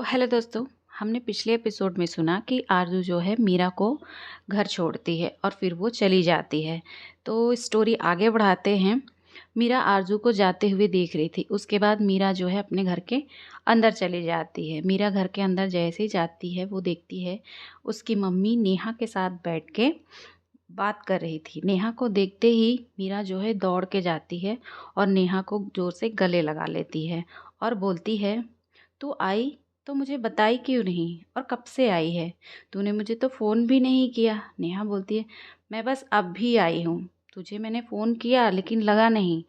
Hello दोस्तों। हमने पिछले एपिसोड में सुना कि आरज़ू जो है मीरा को घर छोड़ती है और फिर वो चली जाती है। तो स्टोरी आगे बढ़ाते हैं। मीरा आरज़ू को जाते हुए देख रही थी। उसके बाद मीरा जो है अपने घर के अंदर चली जाती है। मीरा घर के अंदर जैसे ही जाती है वो देखती है उसकी मम्मी नेहा के साथ बैठ के बात कर रही थी। नेहा को देखते ही मीरा जो है दौड़ के जाती है और नेहा को ज़ोर से गले लगा लेती है और बोलती है, तू आई तो मुझे बताई क्यों नहीं और कब से आई है? तूने मुझे तो फ़ोन भी नहीं किया। नेहा बोलती है, मैं बस अब भी आई हूँ। तुझे मैंने फ़ोन किया लेकिन लगा नहीं।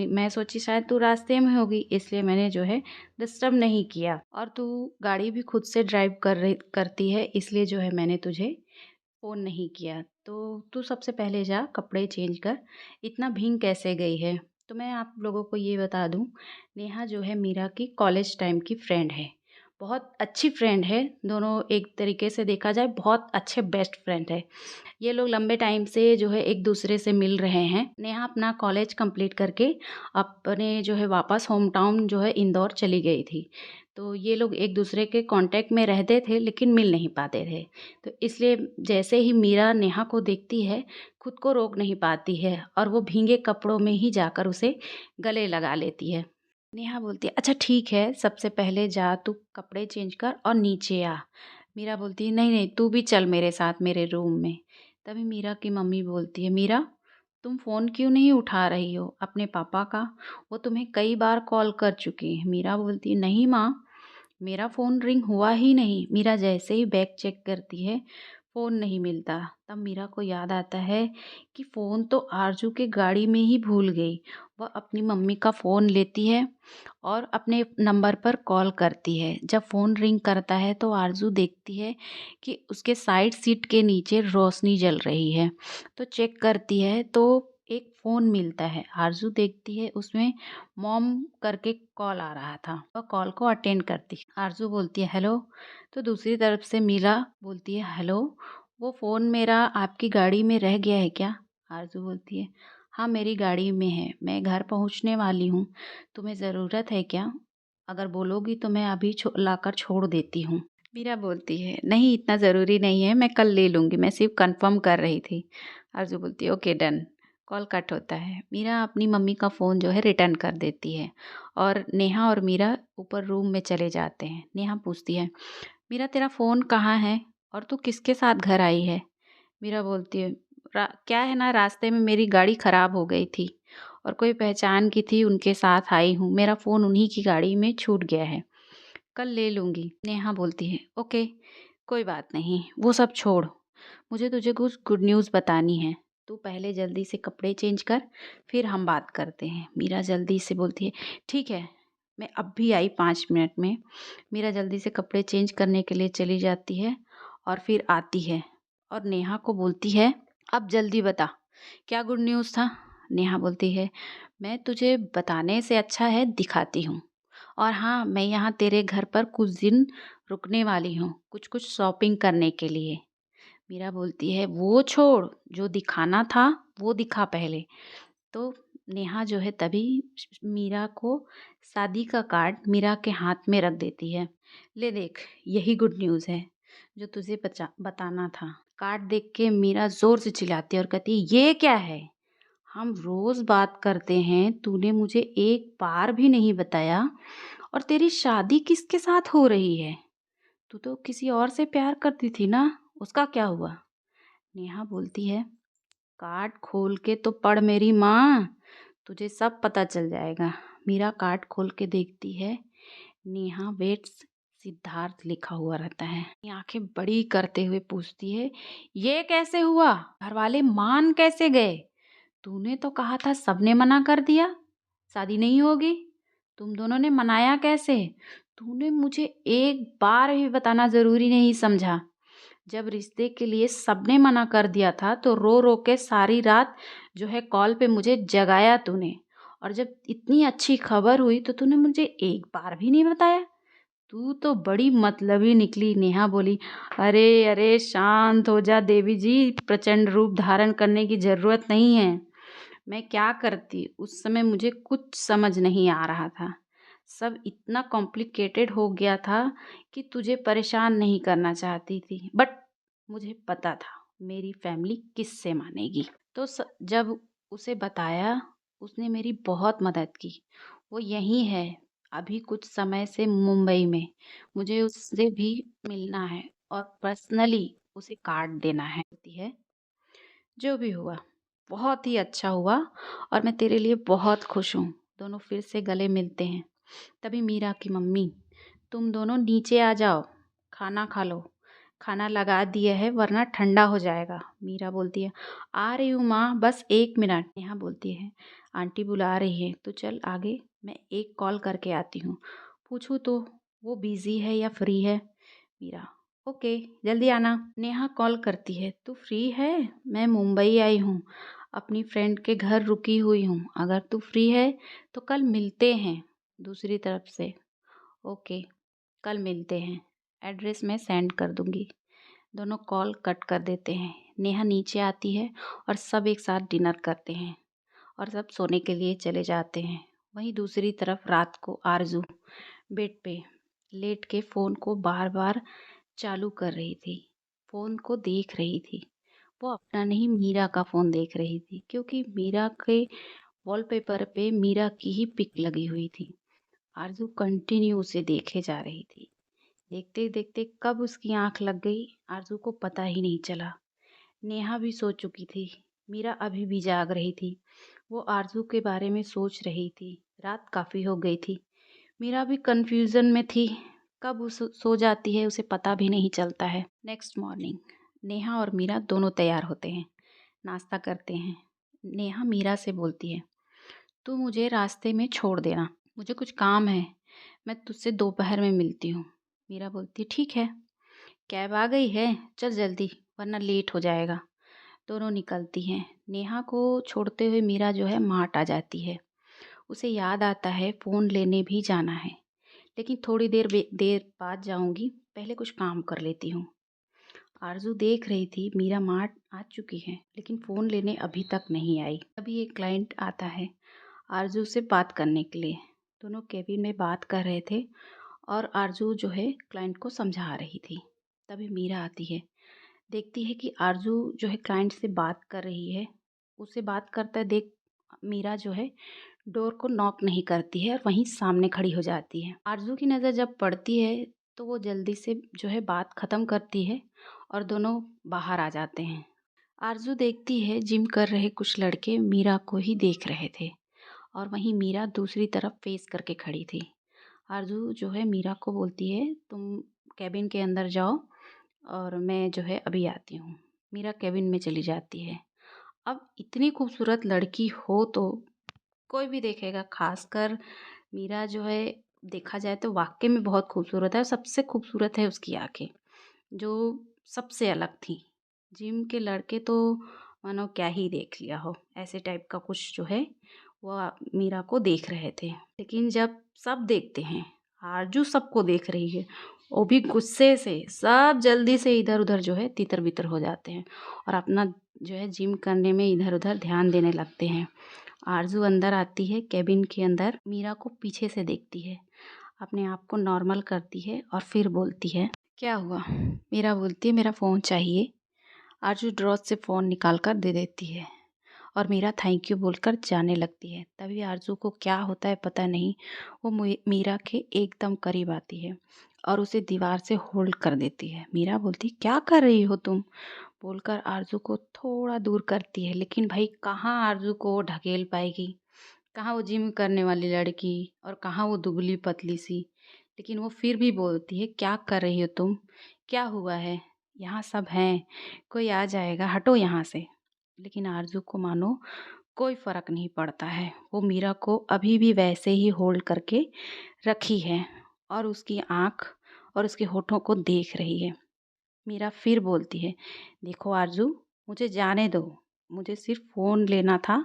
मैं सोची शायद तू रास्ते में होगी, इसलिए मैंने जो है डिस्टर्ब नहीं किया। और तू गाड़ी भी खुद से ड्राइव करती है, इसलिए जो है मैंने तुझे फ़ोन नहीं किया। तो तू सबसे पहले जा कपड़े चेंज कर। इतना भीग कैसे गई है? तो मैं आप लोगों को ये बता दूँ, नेहा जो है मीरा की कॉलेज टाइम की फ्रेंड है। बहुत अच्छी फ्रेंड है। दोनों एक तरीके से देखा जाए बहुत अच्छे बेस्ट फ्रेंड है। ये लोग लंबे टाइम से जो है एक दूसरे से मिल रहे हैं। नेहा अपना कॉलेज कंप्लीट करके अपने जो है वापस होम टाउन जो है इंदौर चली गई थी। तो ये लोग एक दूसरे के कांटेक्ट में रहते थे लेकिन मिल नहीं पाते थे। तो इसलिए जैसे ही मीरा नेहा को देखती है, खुद को रोक नहीं पाती है और वो भीगे कपड़ों में ही जाकर उसे गले लगा लेती है। नेहा बोलती है, अच्छा ठीक है, सबसे पहले जा तू कपड़े चेंज कर और नीचे आ। मीरा बोलती है, नहीं नहीं तू भी चल मेरे साथ मेरे रूम में। तभी मीरा की मम्मी बोलती है, मीरा तुम फ़ोन क्यों नहीं उठा रही हो अपने पापा का? वो तुम्हें कई बार कॉल कर चुकी है। मीरा बोलती है, नहीं माँ, मेरा फ़ोन रिंग हुआ ही नहीं। मीरा जैसे ही बैग चेक करती है, फ़ोन नहीं मिलता। तब मीरा को याद आता है कि फ़ोन तो आरज़ू के गाड़ी में ही भूल गई। वह अपनी मम्मी का फ़ोन लेती है और अपने नंबर पर कॉल करती है। जब फ़ोन रिंग करता है तो आरज़ू देखती है कि उसके साइड सीट के नीचे रोशनी जल रही है। तो चेक करती है तो एक फ़ोन मिलता है। आरज़ू देखती है उसमें मॉम करके कॉल आ रहा था। वह कॉल को अटेंड करती है। आरज़ू बोलती है, हेलो। तो दूसरी तरफ से मीरा बोलती है, हेलो, वो फ़ोन मेरा आपकी गाड़ी में रह गया है क्या? आरज़ू बोलती है, हाँ मेरी गाड़ी में है, मैं घर पहुंचने वाली हूँ। तुम्हें ज़रूरत है क्या? अगर बोलोगी तो मैं अभी लाकर छोड़ देती हूँ। मीरा बोलती है, नहीं इतना ज़रूरी नहीं है, मैं कल ले लूँगी, मैं सिर्फ कंफर्म कर रही थी। आरज़ू बोलती है, ओके डन। कॉल कट होता है। मीरा अपनी मम्मी का फ़ोन जो है रिटर्न कर देती है और नेहा और मीरा ऊपर रूम में चले जाते हैं। नेहा पूछती है, मीरा तेरा फ़ोन कहाँ है और तू किसके साथ घर आई है? मीरा बोलती है, क्या है ना, रास्ते में मेरी गाड़ी ख़राब हो गई थी और कोई पहचान की थी, उनके साथ आई हूँ। मेरा फ़ोन उन्हीं की गाड़ी में छूट गया है, कल ले लूँगी। नेहा बोलती है, ओके कोई बात नहीं, वो सब छोड़, मुझे तुझे कुछ गुड न्यूज़ बतानी है। तू पहले जल्दी से कपड़े चेंज कर, फिर हम बात करते हैं। मीरा जल्दी से बोलती है, ठीक है, मैं अब भी आई 5 मिनट में। मीरा जल्दी से कपड़े चेंज करने के लिए चली जाती है और फिर आती है और नेहा को बोलती है, अब जल्दी बता, क्या गुड न्यूज़ था? नेहा बोलती है, मैं तुझे बताने से अच्छा है दिखाती हूँ। और हाँ, मैं यहाँ तेरे घर पर कुछ दिन रुकने वाली हूँ, कुछ शॉपिंग करने के लिए। मीरा बोलती है, वो छोड़, जो दिखाना था वो दिखा पहले। तो नेहा जो है तभी मीरा को शादी का कार्ड मीरा के हाथ में रख देती है। ले देख, यही गुड न्यूज़ है जो तुझे बताना था। कार्ड देख के मीरा ज़ोर से चिल्लाती है और कहती है, ये क्या है? हम रोज़ बात करते हैं, तूने मुझे एक बार भी नहीं बताया। और तेरी शादी किसके साथ हो रही है? तू तो किसी और से प्यार करती थी ना, उसका क्या हुआ? नेहा बोलती है, कार्ड खोल के तो पढ़ मेरी माँ, तुझे सब पता चल जाएगा। मीरा कार्ड खोल के देखती है, नेहा वेट्स सिद्धार्थ लिखा हुआ रहता है। आंखें बड़ी करते हुए पूछती है, ये कैसे हुआ? घर वाले मान कैसे गए? तूने तो कहा था, सबने मना कर दिया, शादी नहीं होगी। तुम दोनों ने मनाया कैसे? तूने मुझे एक बार भी बताना ज़रूरी नहीं समझा। जब रिश्ते के लिए सबने मना कर दिया था तो रो रो के सारी रात जो है कॉल पे मुझे जगाया तूने, और जब इतनी अच्छी खबर हुई तो तूने मुझे एक बार भी नहीं बताया। तू तो बड़ी मतलबी निकली। नेहा बोली, अरे अरे शांत हो जा देवी जी, प्रचंड रूप धारण करने की ज़रूरत नहीं है। मैं क्या करती उस समय मुझे कुछ समझ नहीं आ रहा था। सब इतना कॉम्प्लिकेटेड हो गया था कि तुझे परेशान नहीं करना चाहती थी, बट मुझे पता था मेरी फैमिली किससे मानेगी। तो जब उसे बताया, उसने मेरी बहुत मदद की। वो यहीं है अभी कुछ समय से मुंबई में। मुझे उससे भी मिलना है और पर्सनली उसे कार्ड देना है। होती है जो भी हुआ बहुत ही अच्छा हुआ और मैं तेरे लिए बहुत खुश हूँ। दोनों फिर से गले मिलते हैं। तभी मीरा की मम्मी, तुम दोनों नीचे आ जाओ, खाना खा लो। खाना लगा दिया है वरना ठंडा हो जाएगा। मीरा बोलती है, आ रही हूँ माँ, बस 1 मिनट। नेहा बोलती है, आंटी बुला रही है, तो चल आगे, मैं एक कॉल करके आती हूँ। पूछूँ तो वो बिज़ी है या फ्री है? मीरा, ओके, जल्दी आना। नेहा कॉल करती है, तू फ्री है? मैं मुंबई आई हूँ, अपनी फ्रेंड के घर रुकी हुई हूँ। अगर तू फ्री है तो कल मिलते हैं। दूसरी तरफ से, ओके, कल मिलते हैं, एड्रेस मैं सेंड कर दूंगी। दोनों कॉल कट कर देते हैं। नेहा नीचे आती है और सब एक साथ डिनर करते हैं और सब सोने के लिए चले जाते हैं। वहीं दूसरी तरफ रात को आरजू बेड पे लेट के फ़ोन को बार बार चालू कर रही थी। फ़ोन को देख रही थी। वो अपना नहीं, मीरा का फ़ोन देख रही थी, क्योंकि मीरा के वॉलपेपर पे मीरा की ही पिक लगी हुई थी। आरज़ू कंटिन्यू उसे देखे जा रही थी। देखते देखते कब उसकी आंख लग गई, आरज़ू को पता ही नहीं चला। नेहा भी सो चुकी थी। मीरा अभी भी जाग रही थी। वो आरज़ू के बारे में सोच रही थी। रात काफ़ी हो गई थी। मीरा भी कंफ्यूजन में थी। कब उस सो जाती है उसे पता भी नहीं चलता है। नेक्स्ट मॉर्निंग नेहा और मीरा दोनों तैयार होते हैं, नाश्ता करते हैं। नेहा मीरा से बोलती है, तू मुझे रास्ते में छोड़ देना, मुझे कुछ काम है, मैं तुझसे दोपहर में मिलती हूँ। मीरा बोलती, ठीक है। कैब आ गई है, चल जल्दी वरना लेट हो जाएगा। दोनों निकलती हैं। नेहा को छोड़ते हुए मीरा जो है मार्ट आ जाती है। उसे याद आता है फ़ोन लेने भी जाना है, लेकिन थोड़ी देर बाद जाऊंगी, पहले कुछ काम कर लेती हूँ। आरजू देख रही थी मीरा मार्ट आ चुकी है, लेकिन फ़ोन लेने अभी तक नहीं आई। अभी एक क्लाइंट आता है आरजू से बात करने के लिए। दोनों केबिन में बात कर रहे थे और आरजू जो है क्लाइंट को समझा रही थी। तभी मीरा आती है, देखती है कि आरजू जो है क्लाइंट से बात कर रही है। उसे बात करता देख मीरा जो है डोर को नॉक नहीं करती है और वहीं सामने खड़ी हो जाती है। आरजू की नज़र जब पड़ती है तो वो जल्दी से जो है बात ख़त्म करती है और दोनों बाहर आ जाते हैं। आरजू देखती है जिम कर रहे कुछ लड़के मीरा को ही देख रहे थे और वहीं मीरा दूसरी तरफ फेस करके खड़ी थी। आरजू जो है मीरा को बोलती है, तुम कैबिन के अंदर जाओ और मैं जो है अभी आती हूँ। मीरा कैबिन में चली जाती है। अब इतनी खूबसूरत लड़की हो तो कोई भी देखेगा, खासकर मीरा जो है देखा जाए तो वाकई में बहुत खूबसूरत है। सबसे खूबसूरत है उसकी आंखें, जो सबसे अलग थी। जिम के लड़के तो मानो क्या ही देख लिया हो, ऐसे टाइप का कुछ जो है वो मीरा को देख रहे थे। लेकिन जब सब देखते हैं, आरजू सबको देख रही है, वो भी गुस्से से, सब जल्दी से इधर उधर जो है तितर बितर हो जाते हैं और अपना जो है जिम करने में इधर उधर ध्यान देने लगते हैं। आरजू अंदर आती है कैबिन के अंदर, मीरा को पीछे से देखती है, अपने आप को नॉर्मल करती है और फिर बोलती है, क्या हुआ? मीरा बोलती है, मेरा फ़ोन चाहिए। आरजू ड्रॉर से फ़ोन निकाल कर दे देती है और मीरा थैंक यू बोलकर जाने लगती है। तभी आरजू को क्या होता है पता नहीं, वो मीरा के एकदम करीब आती है और उसे दीवार से होल्ड कर देती है। मीरा बोलती, क्या कर रही हो तुम? बोलकर आरजू को थोड़ा दूर करती है, लेकिन भाई कहाँ आरजू को ढकेल पाएगी, कहाँ वो जिम करने वाली लड़की और कहाँ वो दुबली पतली सी। लेकिन वो फिर भी बोलती है, क्या कर रही हो तुम? क्या हुआ है? यहाँ सब हैं, कोई आ जाएगा, हटो यहाँ से। लेकिन आरजू को मानो कोई फ़र्क नहीं पड़ता है। वो मीरा को अभी भी वैसे ही होल्ड करके रखी है और उसकी आँख और उसके होठों को देख रही है। मीरा फिर बोलती है, देखो आरजू, मुझे जाने दो, मुझे सिर्फ फ़ोन लेना था,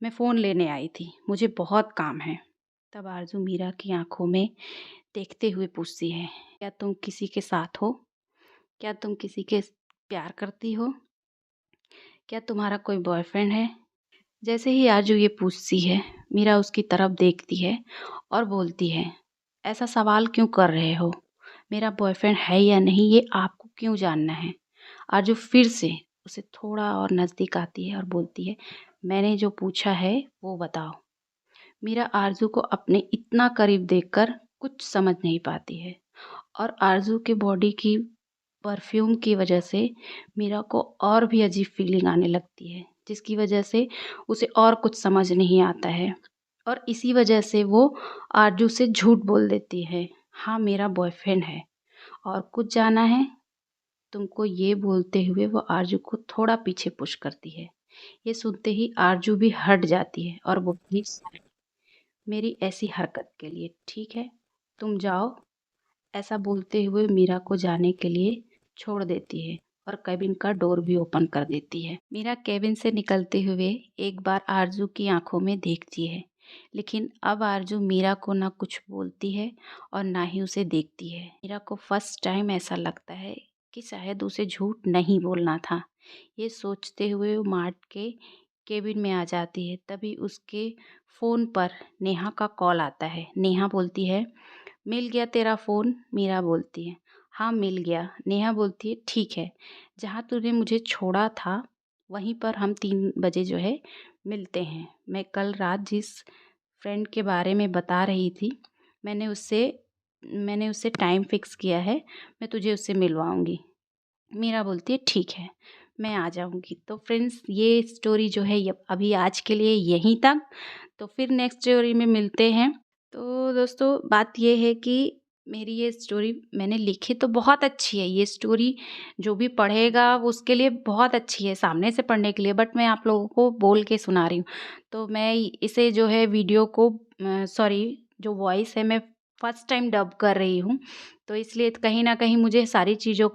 मैं फ़ोन लेने आई थी, मुझे बहुत काम है। तब आरजू मीरा की आंखों में देखते हुए पूछती है, क्या तुम किसी के साथ हो? क्या तुम किसी के प्यार करती हो? क्या तुम्हारा कोई बॉयफ्रेंड है? जैसे ही आरजू ये पूछती है, मीरा उसकी तरफ देखती है और बोलती है, ऐसा सवाल क्यों कर रहे हो? मेरा बॉयफ्रेंड है या नहीं ये आपको क्यों जानना है? आरज़ू फिर से उसे थोड़ा और नज़दीक आती है और बोलती है, मैंने जो पूछा है वो बताओ। मीरा आरज़ू को अपने इतना करीब देखकर कुछ समझ नहीं पाती है और आरज़ू के बॉडी की परफ्यूम की वजह से मीरा को और भी अजीब फीलिंग आने लगती है, जिसकी वजह से उसे और कुछ समझ नहीं आता है और इसी वजह से वो आरज़ू से झूठ बोल देती है। हाँ, मेरा बॉयफ्रेंड है और कुछ जाना है तुमको, ये बोलते हुए वो आरज़ू को थोड़ा पीछे पुश करती है। ये सुनते ही आरज़ू भी हट जाती है और बोलती है, मेरी ऐसी हरकत के लिए ठीक है, तुम जाओ। ऐसा बोलते हुए मीरा को जाने के लिए छोड़ देती है और केबिन का डोर भी ओपन कर देती है। मीरा केबिन से निकलते हुए एक बार आरज़ू की आंखों में देखती है, लेकिन अब आरज़ू मीरा को ना कुछ बोलती है और ना ही उसे देखती है। मीरा को फर्स्ट टाइम ऐसा लगता है कि शायद उसे झूठ नहीं बोलना था। ये सोचते हुए वो मार्ट के केबिन में आ जाती है। तभी उसके फ़ोन पर नेहा का कॉल आता है। नेहा बोलती है, मिल गया तेरा फ़ोन? मीरा बोलती है, हाँ मिल गया। नेहा बोलती है, ठीक है, जहाँ तूने मुझे छोड़ा था वहीं पर हम 3 बजे जो है मिलते हैं। मैं कल रात जिस फ्रेंड के बारे में बता रही थी, मैंने उससे मैंने उससे टाइम फ़िक्स किया है, मैं तुझे उससे मिलवाऊँगी। मीरा बोलती है, ठीक है, मैं आ जाऊँगी। तो फ्रेंड्स, ये स्टोरी जो है ये अभी आज के लिए यहीं तक। तो फिर नेक्स्ट स्टोरी में मिलते हैं। तो दोस्तों, बात ये है कि मेरी ये स्टोरी मैंने लिखी तो बहुत अच्छी है। ये स्टोरी जो भी पढ़ेगा वो उसके लिए बहुत अच्छी है सामने से पढ़ने के लिए, बट मैं आप लोगों को बोल के सुना रही हूँ। तो मैं इसे जो है वीडियो को सॉरी, जो वॉइस है मैं फर्स्ट टाइम डब कर रही हूँ। तो इसलिए कहीं न कहीं मुझे सारी चीज़ों